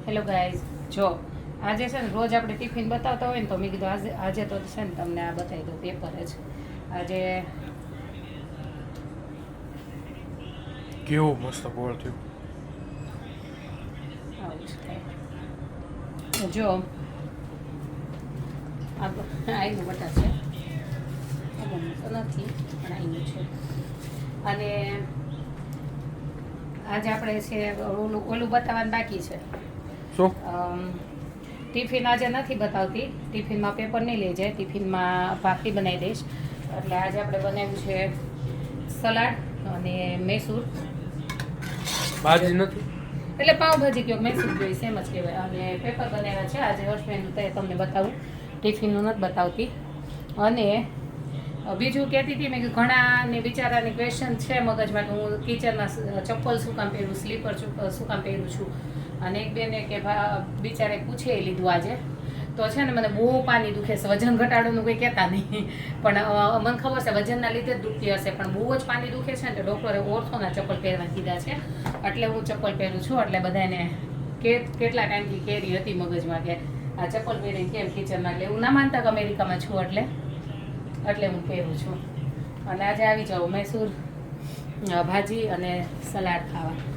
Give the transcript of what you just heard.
Hello guys, જો આજે છે ને રોજ આપણે ટિફિન બતાવતા હોય ને તો મેં કીધું આજે તો છે ને તમને આ બતાવી દઉં પેપર જ. આજે કેવું મસ્ત ગોળ થયું. આવું જ થાય. જો આઈનું બટા છે, તો નથી પણ આઈનું છે. અને આજે આપણે છે ઓલું બતાવવાનું બાકી છે. શું? ટિફિન આજે નથી બતાવતી, ટિફિનમાં પેપર નહીં લઈ જાય, ટિફિનમાં ભાખરી બનાવી દઈશ. એટલે આજે આપણે બનાવ્યું છે સલાડ અને મૈસૂર. ભાજી નથી એટલે પાવભાજી કહો, મૈસૂર જોઈ સેમ જ કહેવાય. અને પેપર બનાવ્યા છે આજે હર્ષબેનનું, તે તમને બતાવું, ટિફિનનું નથી બતાવતી. અને બીજું કહેતી હતી મેં કે ઘણાને બિચારાની ક્વેશ્ચન છે મગજમાં કે હું કિચનમાં ચપ્પલ શું કામ પહેરું, સ્લીપર શું કામ પહેરું છું. અને એક બેને કે બિચારે પૂછે લીધું આજે તો છે ને મને બહુ પાણી દુખે છે. વજન ઘટાડવાનું કંઈ કહેતા નહીં, પણ મને ખબર છે વજનના લીધે જ દુખતી હશે, પણ બહુ જ પાણી દુખે છે ને તો ડૉક્ટરે ઓર્થોના ચપ્પલ પહેરવા કીધા છે. એટલે હું ચપ્પલ પહેરું છું. એટલે બધાને કેટલા ટાઈમથી કેરી હતી મગજમાં કે આ ચપ્પલ પહેરીને કેમ કિચનમાં, એટલે એવું ના માનતા કે અમેરિકામાં છું એટલે હું પહેરું છું. અને આજે આવી જાઉં મૈસૂર ભાજી અને સલાડ ખાવા.